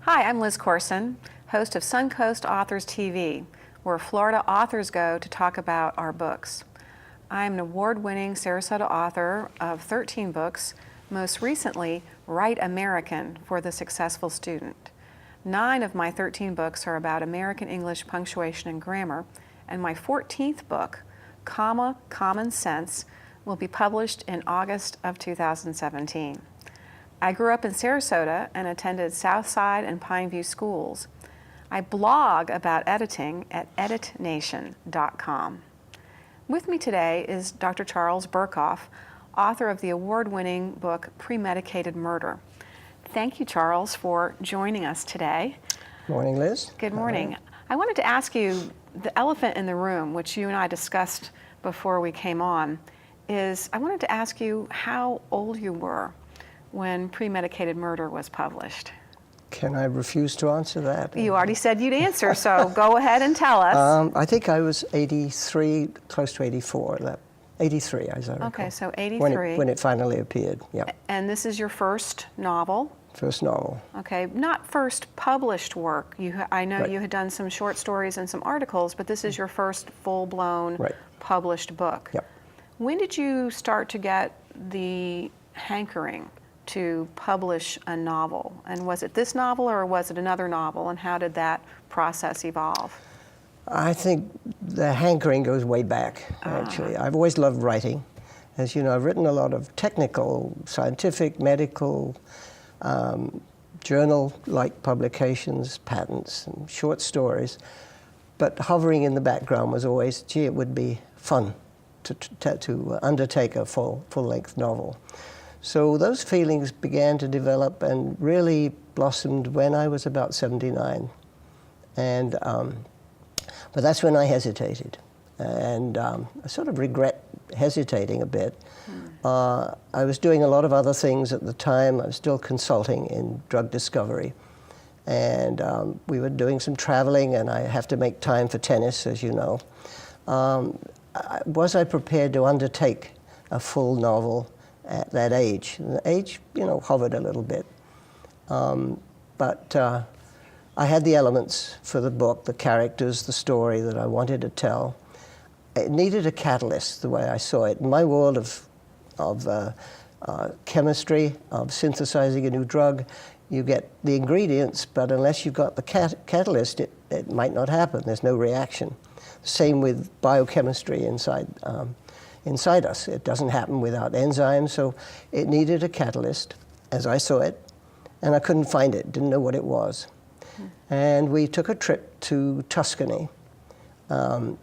Hi, I'm Liz Corson, host of Suncoast Authors TV, where Florida authors go to talk about our books. I'm an award-winning Sarasota author of 13 books, most recently, Write American for the Successful Student. 9 of my 13 books are about American English punctuation and grammar, and my 14th book, Comma Common Sense, will be published in August of 2017. I grew up in Sarasota and attended Southside and Pineview schools. I blog about editing at editnation.com. With me today is Dr. Charles Burkhoff, author of the award-winning book Premedicated Murder. Thank you, Charles, for joining us today. Morning, Liz. Good morning. I wanted to ask you, the elephant in the room, which you and I discussed before we came on, is I wanted to ask you how old you were when Premedicated Murder was published. Can I refuse to answer that? You already said you'd answer, so go ahead and tell us. I think I was 83, close to 84. 83, as I recall. Okay, so 83. When it finally appeared, yeah. And this is your first novel? First novel. Okay, not first published work. I know Right. you had done some short stories and some articles, but this is your first full-blown published book. Yep. When did you start to get the hankering to publish a novel? And was it this novel or was it another novel? And how did that process evolve? I think the hankering goes way back, actually. I've always loved writing. As you know, I've written a lot of technical, scientific, medical, journal-like publications, patents, and short stories. But hovering in the background was always, gee, it would be fun to undertake a full-length novel. So those feelings began to develop and really blossomed when I was about 79. And, but that's when I hesitated. And I sort of regret hesitating a bit. I was doing a lot of other things at the time. I was still consulting in drug discovery. And we were doing some traveling, and I have to make time for tennis, as you know. Was I prepared to undertake a full novel at that age? And the age, you know, hovered a little bit. But I had the elements for the book, the characters, the story that I wanted to tell. It needed a catalyst, the way I saw it. In my world of chemistry, of synthesizing a new drug, you get the ingredients, but unless you've got the catalyst, it might not happen. There's no reaction. Same with biochemistry inside us. It doesn't happen without enzymes, so it needed a catalyst, as I saw it, and I couldn't find it, didn't know what it was. And we took a trip to Tuscany. And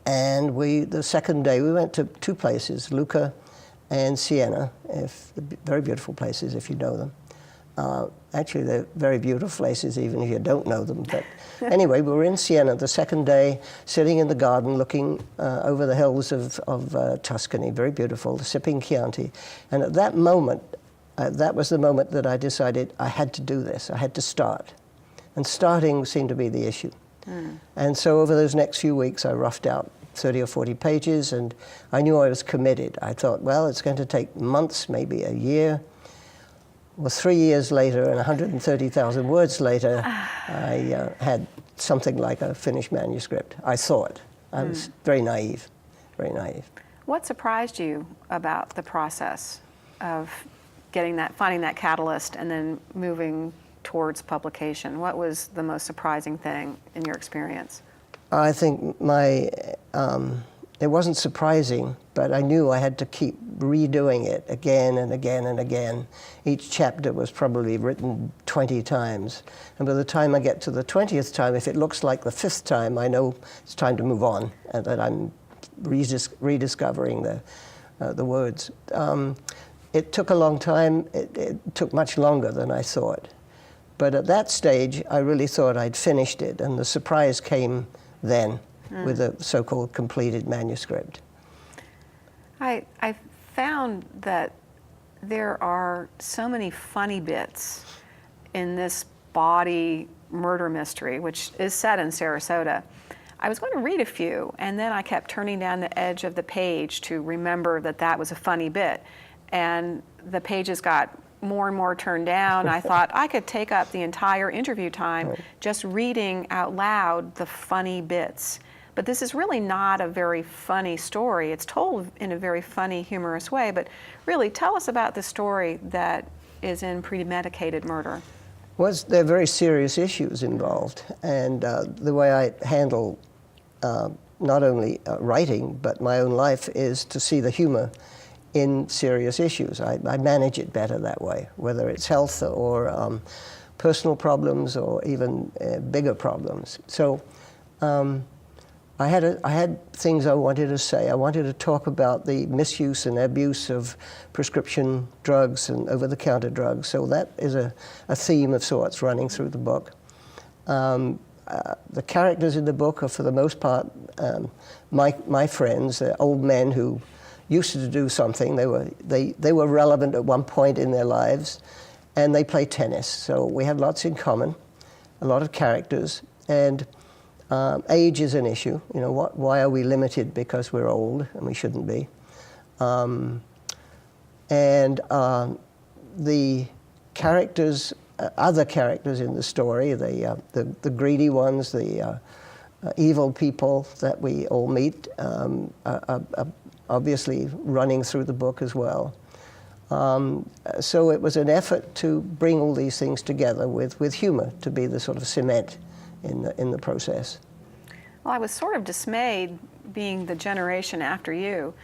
the second day, we went to 2 places, Lucca and Siena, very beautiful places if you know them. Actually, they're very beautiful places even if you don't know them. But anyway, we were in Siena the second day, sitting in the garden looking over the hills of Tuscany, very beautiful, sipping Chianti. And at that moment, that was the moment that I decided I had to do this. I had to start. And starting seemed to be the issue. And so over those next few weeks, I roughed out 30 or 40 pages, and I knew I was committed. I thought, well, it's going to take months, maybe a year. Well, 3 years later and 130,000 words later, I had something like a finished manuscript. I thought. I was very naive, very naive. What surprised you about the process of finding that catalyst and then moving towards publication? What was the most surprising thing in your experience? I think it wasn't surprising, but I knew I had to keep redoing it again and again and again. Each chapter was probably written 20 times. And by the time I get to the 20th time, if it looks like the 5th time, I know it's time to move on and that I'm rediscovering the words. it took a long time. It took much longer than I thought. But at that stage, I really thought I'd finished it, and the surprise came then with a so-called completed manuscript. I found that there are so many funny bits in this body murder mystery, which is set in Sarasota. I was going to read a few, and then I kept turning down the edge of the page to remember that that was a funny bit. And the pages got more and more turned down. I thought I could take up the entire interview time just reading out loud the funny bits. But this is really not a very funny story. It's told in a very funny, humorous way. But really, tell us about the story that is in Premedicated Murder. Well, there are very serious issues involved, and the way I handle not only writing, but my own life is to see the humor in serious issues. I manage it better that way, whether it's health or personal problems or even bigger problems. So I had things I wanted to say. I wanted to talk about the misuse and abuse of prescription drugs and over-the-counter drugs. So that is a theme of sorts running through the book. The characters in the book are, for the most part, my friends. They're old men who used to do something. They were relevant at one point in their lives, and they play tennis. So we have lots in common, a lot of characters, and age is an issue. You know, why are we limited because we're old, and we shouldn't be? The characters, other characters in the story, the greedy ones, the evil people that we all meet, are obviously running through the book as well. So it was an effort to bring all these things together with humor to be the sort of cement in the process. Well, I was sort of dismayed, being the generation after you,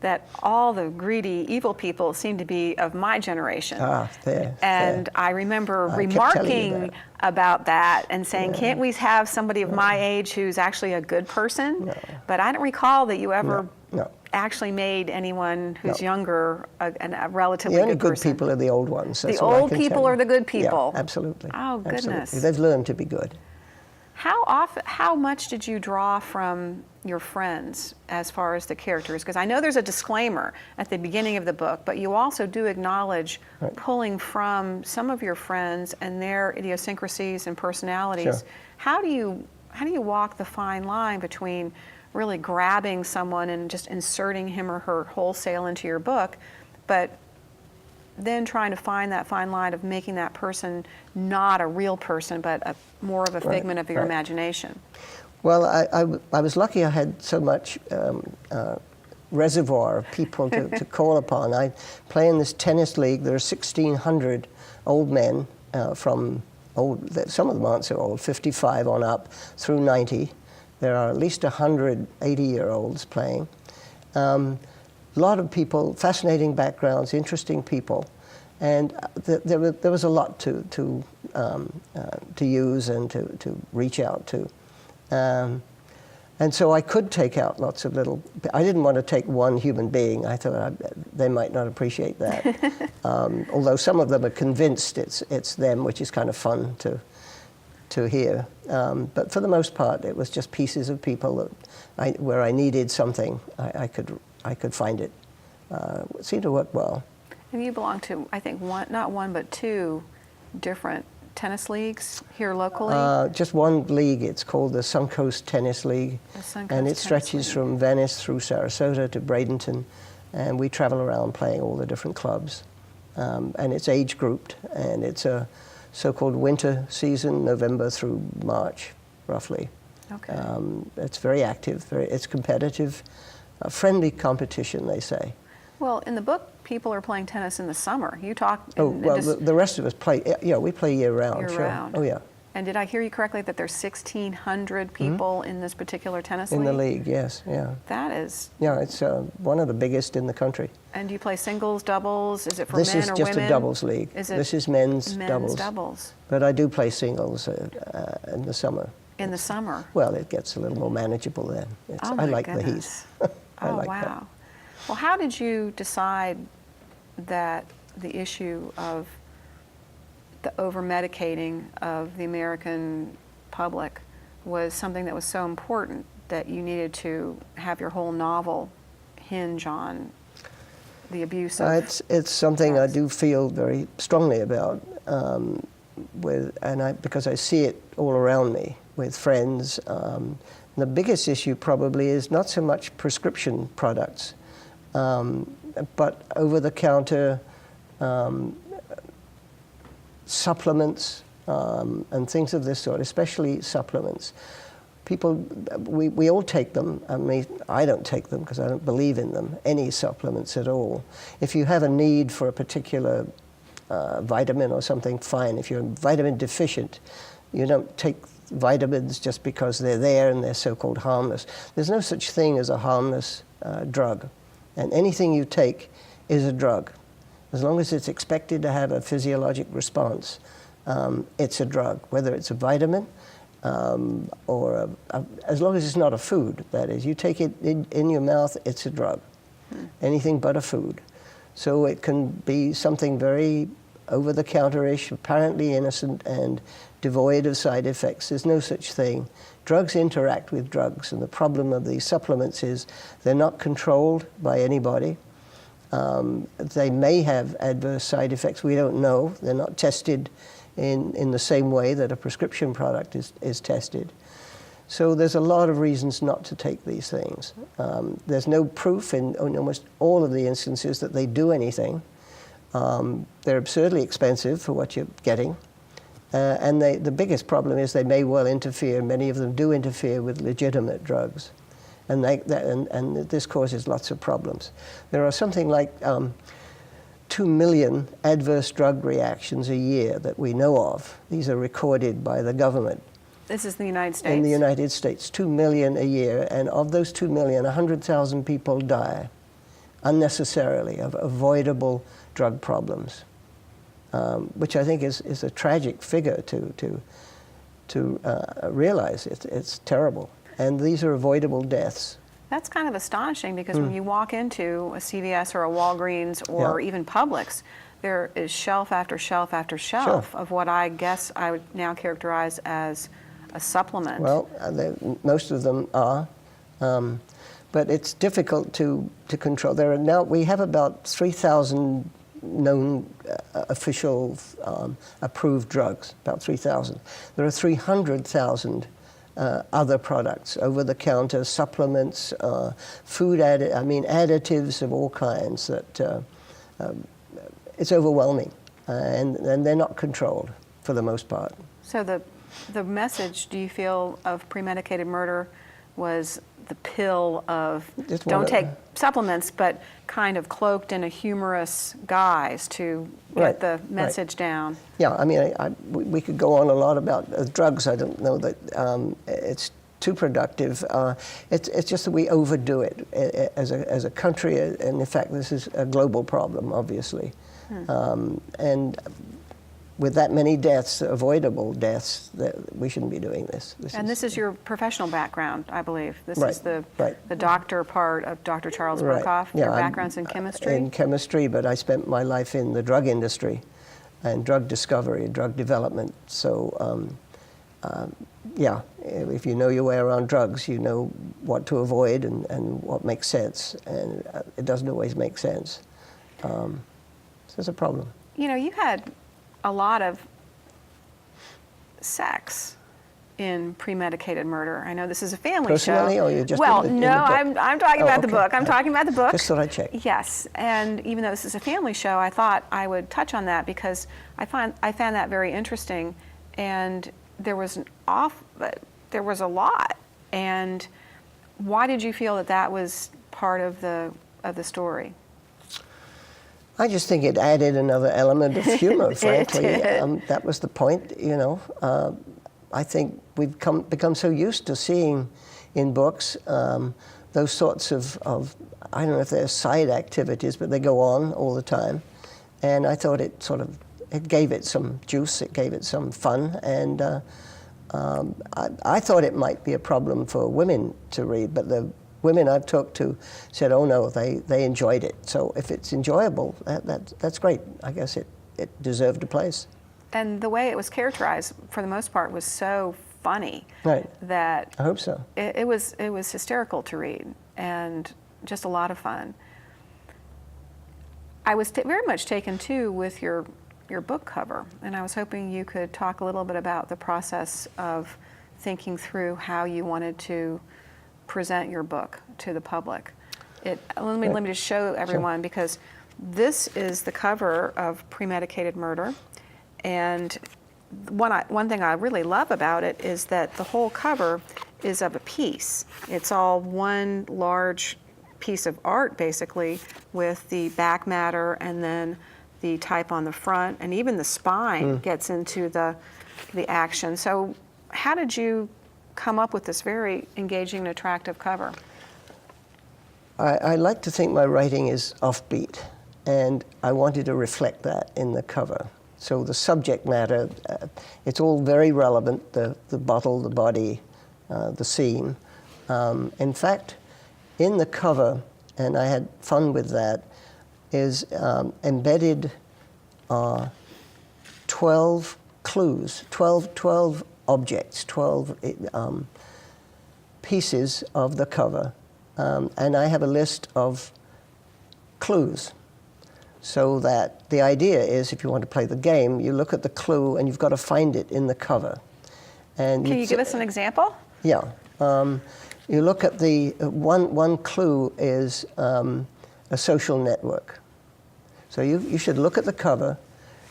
that all the greedy, evil people seemed to be of my generation. And I remember remarking about that and saying, can't we have somebody of my age who's actually a good person? No. But I don't recall that you ever actually made anyone who's younger a relatively good person. The only good people are the old ones. The old people are the good people. Yeah, absolutely. Oh, goodness. Absolutely. They've learned to be good. How much did you draw from your friends as far as the characters? Because I know there's a disclaimer at the beginning of the book, but you also do acknowledge pulling from some of your friends and their idiosyncrasies and personalities. Sure. How do you walk the fine line between really grabbing someone and just inserting him or her wholesale into your book, but then trying to find that fine line of making that person not a real person, but more of a figment of your imagination? Well, I was lucky I had so much reservoir of people to call upon. I play in this tennis league. There are 1,600 old men from some of them aren't so old, 55 on up through 90. There are at least 100 80-year-olds playing. A lot of people, fascinating backgrounds, interesting people, and there was a lot to use and to reach out to. And so I could take out lots of little. I didn't want to take one human being. I thought they might not appreciate that. Although some of them are convinced it's them, which is kind of fun to hear. But for the most part, it was just pieces of people that where I needed something, I could find it. It seemed to work well. And you belong to, I think, not one, but two different tennis leagues here locally? Just one league. It's called the Suncoast Tennis League. And it stretches from Venice through Sarasota to Bradenton. And we travel around playing all the different clubs. And it's age grouped. And it's a so-called winter season, November through March, roughly. Okay. It's very active. It's competitive. Friendly competition, they say. Well, in the book, people are playing tennis in the summer. You talk. The rest of us play. Yeah, we play year round. Year round. Oh yeah. And did I hear you correctly that there's 1,600 people in this particular tennis league? In the league, yes, yeah. That is. Yeah, it's one of the biggest in the country. And do you play singles, doubles? Is it for men or women? This is just a doubles league. This is men's doubles. Doubles. But I do play singles in the summer. In the summer. Well, it gets a little more manageable then. Oh my I like goodness. the heat. Oh, wow. Well, how did you decide that the issue of the over-medicating of the American public was something that was so important that you needed to have your whole novel hinge on the abuse of it's something drugs. I do feel very strongly about, because I see it all around me with friends. The biggest issue probably is not so much prescription products, but over-the-counter supplements and things of this sort, especially supplements. People, we all take them. I mean, I don't take them because I don't believe in them, any supplements at all. If you have a need for a particular vitamin or something, fine. If you're vitamin deficient, you don't take vitamins just because they're there and they're so-called harmless. There's no such thing as a harmless drug. And anything you take is a drug. As long as it's expected to have a physiologic response, it's a drug, whether it's a vitamin, or as long as it's not a food, that is. You take it in your mouth, it's a drug. Anything but a food. So it can be something very over-the-counter-ish, apparently innocent and devoid of side effects. There's no such thing. Drugs interact with drugs, and the problem of these supplements is they're not controlled by anybody. They may have adverse side effects. We don't know. They're not tested in the same way that a prescription product is tested. So there's a lot of reasons not to take these things. There's no proof in almost all of the instances that they do anything. They're absurdly expensive for what you're getting. And the biggest problem is they may well interfere, many of them do interfere with legitimate drugs. And this causes lots of problems. There are something like 2 million adverse drug reactions a year that we know of. These are recorded by the government. This is the United States? In the United States, 2 million a year. And of those 2 million, 100,000 people die unnecessarily of avoidable drug problems, which I think is a tragic figure to realize. It's terrible. And these are avoidable deaths. That's kind of astonishing because when you walk into a CVS or a Walgreens or even Publix, there is shelf after shelf after shelf of what I guess I would now characterize as a supplement. Well, most of them are, but it's difficult to control. There are now, we have about 3,000 known official approved drugs, about 3,000. There are 300,000 other products, over-the-counter supplements, additives of all kinds that it's overwhelming, and they're not controlled for the most part. So the message, do you feel, of premedicated murder was the pill of don't take supplements, but kind of cloaked in a humorous guise to get the message down? Yeah, I mean, we could go on a lot about drugs. I don't know that it's too productive. It's just that we overdo it as a country, and in fact, this is a global problem, obviously. And with that many deaths, avoidable deaths, that we shouldn't be doing this. This is your professional background, I believe. This is the doctor part of Dr. Charles Brokaw. Your background's in chemistry? In chemistry, but I spent my life in the drug industry and drug discovery, drug development. So, if you know your way around drugs, you know what to avoid and what makes sense. And it doesn't always make sense. So it's a problem. You know, you had a lot of sex in premedicated murder. I know this is a family Personally, show. Or you're just well, in the no, book? I'm talking about the book. I'm talking about the book. Just thought I'd check. Yes, and even though this is a family show, I thought I would touch on that because I found that very interesting, and there was a lot. And why did you feel that was part of the story? I just think it added another element of humor, frankly. That was the point, you know. I think we've become so used to seeing in books those sorts of, I don't know if they're side activities, but they go on all the time. And I thought it gave it some juice, it gave it some fun, and I thought it might be a problem for women to read, but women I've talked to said, oh no, they enjoyed it. So if it's enjoyable, that's great. I guess it deserved a place. And the way it was characterized, for the most part, was so funny. Right. That I hope so. It was hysterical to read and just a lot of fun. I was very much taken too with your book cover, and I was hoping you could talk a little bit about the process of thinking through how you wanted to present your book to the public. Let me just show everyone, because this is the cover of Premedicated Murder, and one thing I really love about it is that the whole cover is of a piece. It's all one large piece of art, basically, with the back matter and then the type on the front, and even the spine gets into the action. So how did you come up with this very engaging and attractive cover? I like to think my writing is offbeat, and I wanted to reflect that in the cover. So the subject matter, it's all very relevant, the bottle, the body, the scene. In fact, in the cover, and I had fun with that, is embedded 12 clues, 12 objects, 12 pieces of the cover. And I have a list of clues. So that the idea is, if you want to play the game, you look at the clue and you've got to find it in the cover. And Can you give us an example? Yeah. You look at the one clue is a social network. So you should look at the cover.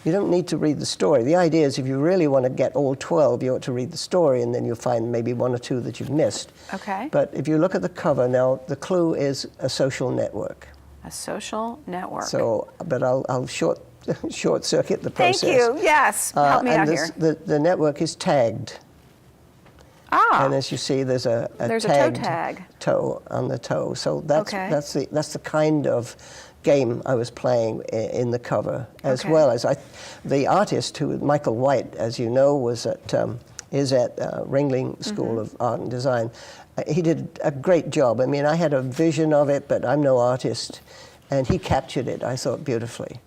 You don't need to read the story. The idea is, if you really want to get all 12, you ought to read the story, and then you'll find maybe one or two that you've missed. Okay. But if you look at the cover now, the clue is a social network. A social network. So, but I'll short circuit the process. Thank you. Yes. Help me out here. The network is tagged. Ah. And as you see, there's a toe tag. Toe on the toe. So that's the kind of game I was playing in the cover, as well as the artist, who Michael White, as you know, is at Ringling School of Art and Design. He did a great job. I mean, I had a vision of it, but I'm no artist, and he captured it, I thought, beautifully.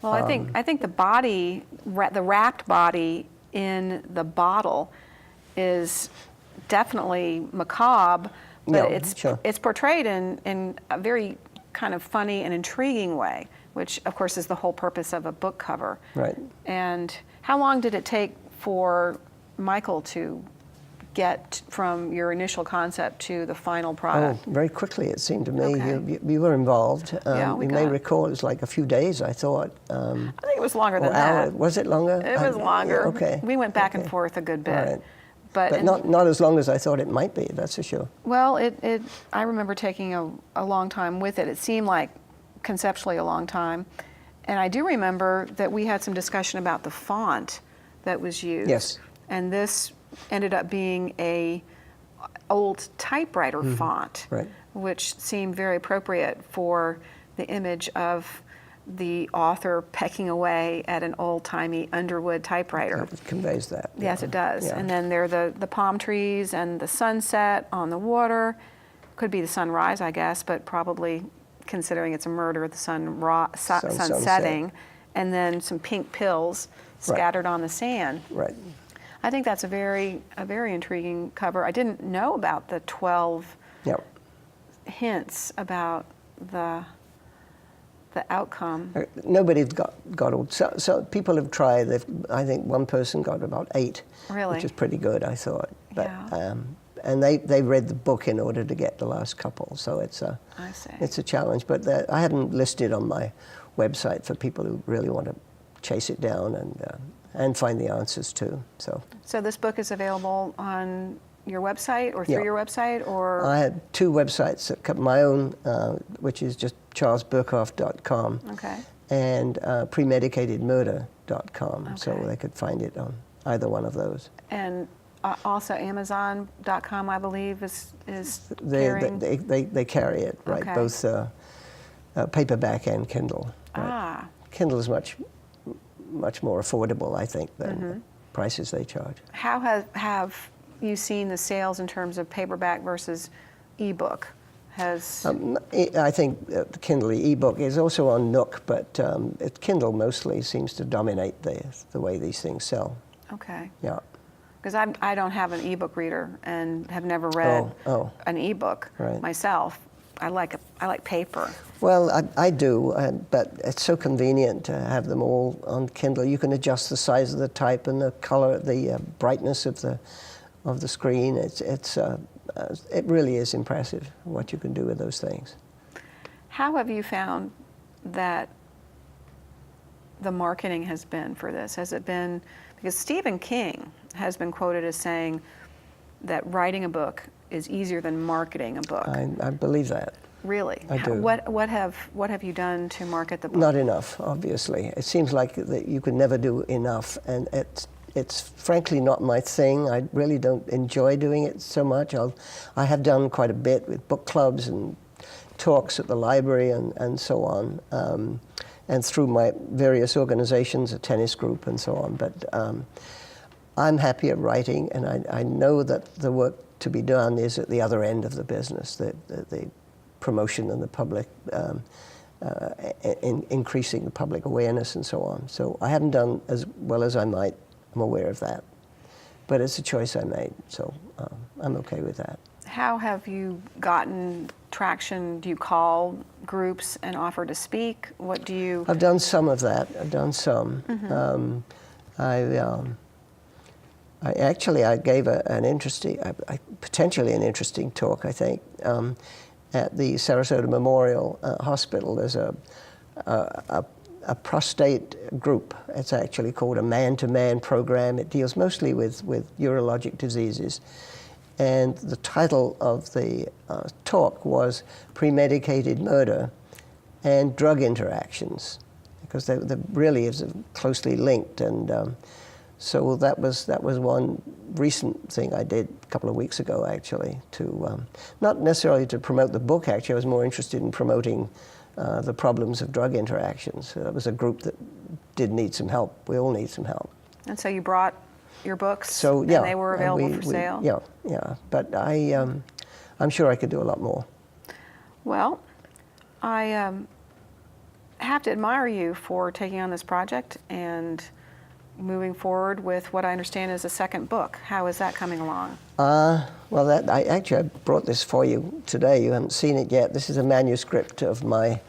Well, I think the body, the wrapped body in the bottle, is definitely macabre, but it's portrayed in a very kind of funny and intriguing way, which of course is the whole purpose of a book cover. Right. And how long did it take for Michael to get from your initial concept to the final product? Oh, very quickly, it seemed to me. Okay. You were involved. Yeah, you may recall it was like a few days, I thought. I think it was longer than that. Was it longer? It was longer. Okay. We went back and forth a good bit. All right. But not as long as I thought it might be, that's for sure. Well, I remember taking a long time with it. It seemed like conceptually a long time. And I do remember that we had some discussion about the font that was used. Yes. And this ended up being a old typewriter font, right, which seemed very appropriate for the image of the author pecking away at an old-timey Underwood typewriter. It conveys that. Yes, it does. Yeah. And then there are the palm trees and the sunset on the water. Could be the sunrise, I guess, but probably, considering it's a murder, the sun setting. And then some pink pills scattered on the sand. Right. I think that's a very intriguing cover. I didn't know about the 12 hints about the outcome. Nobody's got all. So people have tried. I think one person got about 8, really, which is pretty good, I thought. But yeah. And they read the book in order to get the last couple. So it's a challenge. But I haven't listed on my website for people who really want to chase it down and find the answers too. So this book is available on your website or through your website, or? I had 2 websites. My own, which is just charlesburkhoff.com, and premedicatedmurder.com, so they could find it on either one of those. And also Amazon.com, I believe, is carrying? They carry it, right, both paperback and Kindle. Right? Kindle is much more affordable, I think, than the prices they charge. How have you seen the sales in terms of paperback versus ebook has... I think the Kindle e-book is also on Nook, but Kindle mostly seems to dominate the way these things sell. Okay. Yeah. Because I don't have an ebook reader and have never read an ebook myself. I like paper. Well, I do, but it's so convenient to have them all on Kindle. You can adjust the size of the type and the color, the brightness of the screen. It really is impressive what you can do with those things. How have you found that the marketing has been for this? Has it been, because Stephen King has been quoted as saying that writing a book is easier than marketing a book. I believe that. Really? I do. What have you done to market the book? Not enough, obviously. It seems like that you could never do enough, and it's frankly not my thing. I really don't enjoy doing it so much. I have done quite a bit with book clubs and talks at the library and so on, and through my various organizations, a tennis group and so on. But I'm happy at writing, and I know that the work to be done is at the other end of the business, the promotion and the public, increasing the public awareness and so on. So I haven't done as well as I might. I'm aware of that. But it's a choice I made, so I'm okay with that. How have you gotten traction? Do you call groups and offer to speak? What do you... I've done some of that. I've done some. Mm-hmm. I gave an interesting, potentially an interesting talk, I think, at the Sarasota Memorial Hospital. There's a prostate group. It's actually called a man-to-man program. It deals mostly with urologic diseases. And the title of the talk was Premedicated Murder and Drug Interactions, because they really is closely linked. And so that was one recent thing I did a couple of weeks ago, actually, to not necessarily to promote the book. Actually, I was more interested in promoting the problems of drug interactions. That was a group that did need some help. We all need some help. And so you brought your books, so, yeah, and they were available for sale? Yeah. But I'm sure I could do a lot more. Well, I have to admire you for taking on this project and moving forward with what I understand is a second book. How is that coming along? Well, I brought this for you today. You haven't seen it yet. This is a manuscript of my.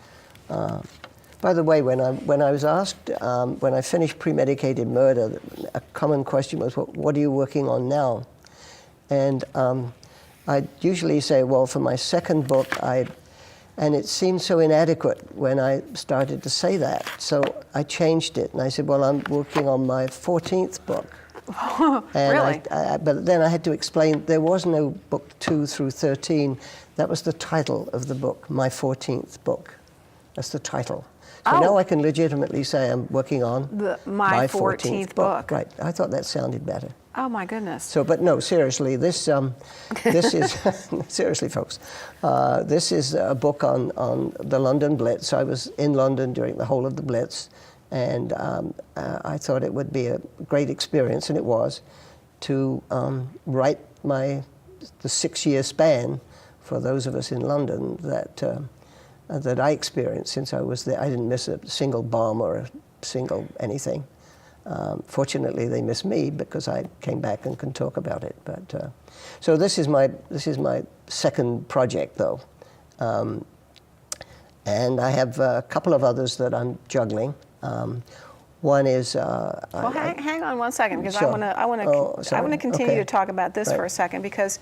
By the way, when I was asked when I finished Premedicated Murder, a common question was, "What are you working on now?" And I usually say, "Well, for my second book, and it seemed so inadequate when I started to say that. So I changed it, and I said, well, I'm working on my 14th book. And really? But then I had to explain there was no book 2 through 13. That was the title of the book, my 14th book. That's the title. So now I can legitimately say I'm working on my 14th book. Right. I thought that sounded better. Oh my goodness. So, but no, seriously, this is seriously, folks. This is a book on the London Blitz. I was in London during the whole of the Blitz, and I thought it would be a great experience, and it was, to write the 6-year span for those of us in London that I experienced since I was there. I didn't miss a single bomb or a single anything. Fortunately, they missed me because I came back and can talk about it. But so this is my second project, though, and I have a couple of others that I'm juggling. One is. Well, hang on one second, because sure. I want to continue to talk about this for a second, because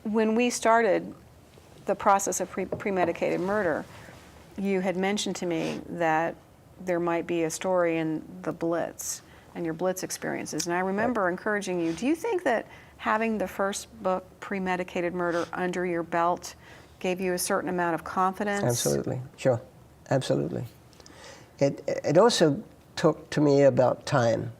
when we started the process of premedicated murder, you had mentioned to me that there might be a story in the Blitz and your Blitz experiences. And I remember encouraging you, do you think that having the first book, Premedicated Murder, under your belt gave you a certain amount of confidence? Absolutely, sure, absolutely. It also took to me about time,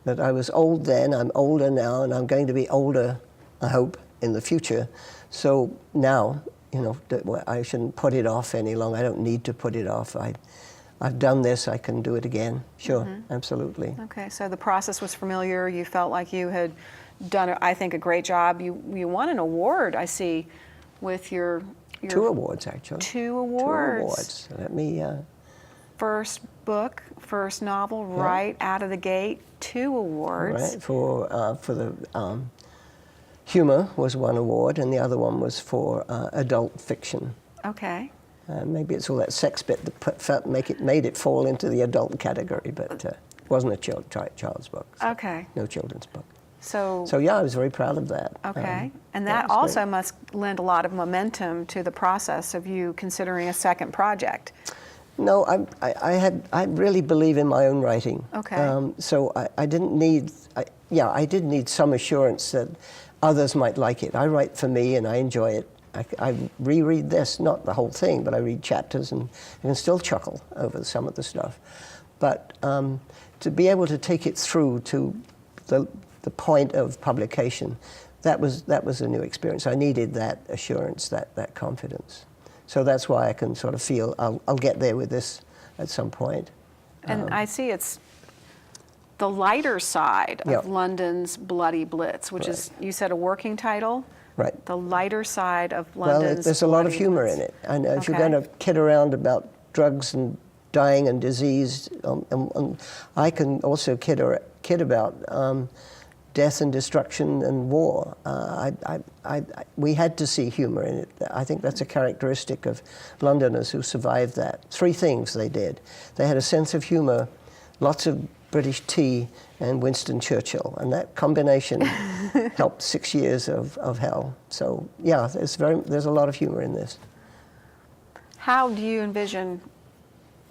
that I was old then, I'm older now, and I'm going to be older, I hope, in the future. So now, I shouldn't put it off any longer. I don't need to put it off. I've done this, I can do it again. Sure, absolutely. Okay, so the process was familiar. You felt like you had done, I think, a great job. You won an award, I see, with your 2 awards, actually. 2 awards. 2 awards. Let me... First book, first novel, right out of the gate, 2 awards. Right, for the humor was 1 award, and the other one was for adult fiction. Okay. Maybe it's all that sex bit that made it fall into the adult category, but it wasn't a child's book. So Okay. no children's book. So yeah, I was very proud of that. okay. And that was also great. must lend a lot of momentum to the process of you considering a second project. No, I really believe in my own writing. Okay. So I didn't need, I did need some assurance that others might like it. I write for me and I enjoy it. I reread this, not the whole thing, but I read chapters and I can still chuckle over some of the stuff. But to be able to take it through to the point of publication, that was a new experience. I needed that assurance, that confidence. So that's why I can sort of feel I'll get there with this at some point. And I see it's the lighter side of London's Bloody Blitz, which is, you said, a working title? Right. The lighter side of London's Well, there's a lot of humor in it. And if you're going to kid around about drugs and dying and disease, I can also kid about death and destruction and war. We had to see humor in it. I think that's a characteristic of Londoners who survived that. 3 things they did. They had a sense of humor, lots of British tea, and Winston Churchill. And that combination helped 6 years of hell. So yeah, there's a lot of humor in this. How do you envision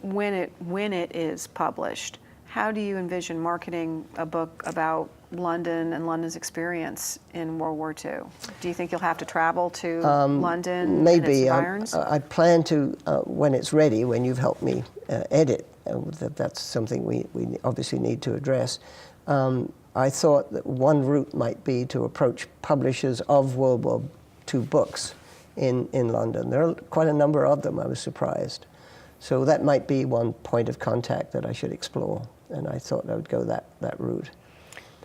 when it is published? How do you envision marketing a book about London and London's experience in World War II? Do you think you'll have to travel to London maybe, and its environs? I plan to, when it's ready, when you've helped me edit, that's something we obviously need to address. I thought that one route might be to approach publishers of World War II books in London. There are quite a number of them, I was surprised. So that might be one point of contact that I should explore, and I thought I would go that route.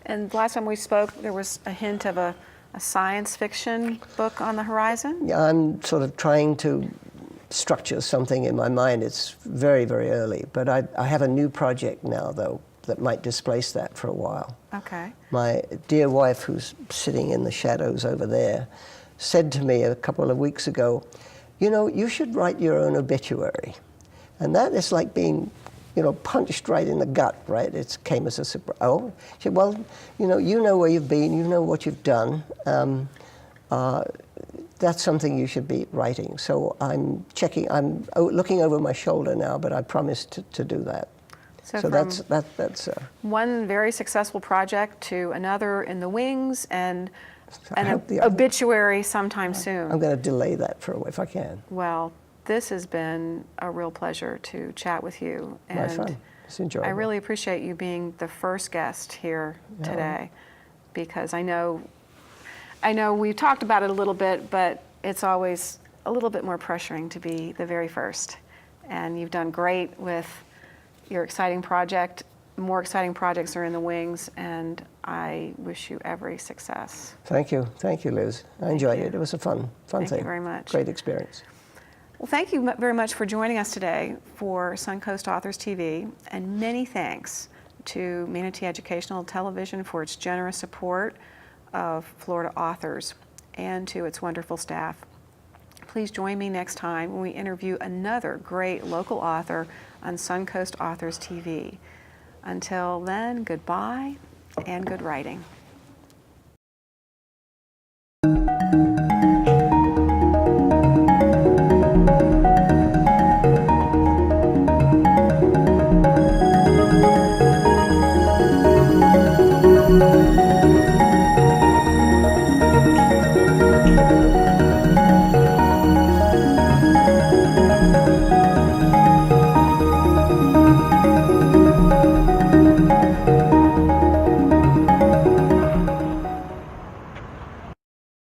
And last time we spoke, there was a hint of a science fiction book on the horizon? Yeah, I'm sort of trying to structure something in my mind. It's very, very early, but I have a new project now, though, that might displace that for a while. Okay. My dear wife, who's sitting in the shadows over there, said to me a couple of weeks ago, you know, you should write your own obituary. And that is like being, punched right in the gut, right? It came as a surprise. Oh, she said, well, you know where you've been, you know what you've done. That's something you should be writing. So I'm looking over my shoulder now, but I promised to do that. So that's one very successful project to another in the wings, and an obituary sometime soon. I'm going to delay that for a while if I can. Well, this has been a real pleasure to chat with you. And my fun. It's enjoyable. I really appreciate you being the first guest here today, because I know we talked about it a little bit, but it's always a little bit more pressuring to be the very first. And you've done great with your exciting project. More exciting projects are in the wings, and I wish you every success. Thank you, Liz. I enjoyed it. It was a fun thing. Thank you very much. Great experience. Well, thank you very much for joining us today for Suncoast Authors TV, and many thanks to Manatee Educational Television for its generous support of Florida authors and to its wonderful staff. Please join me next time when we interview another great local author on Suncoast Authors TV. Until then, goodbye and good writing.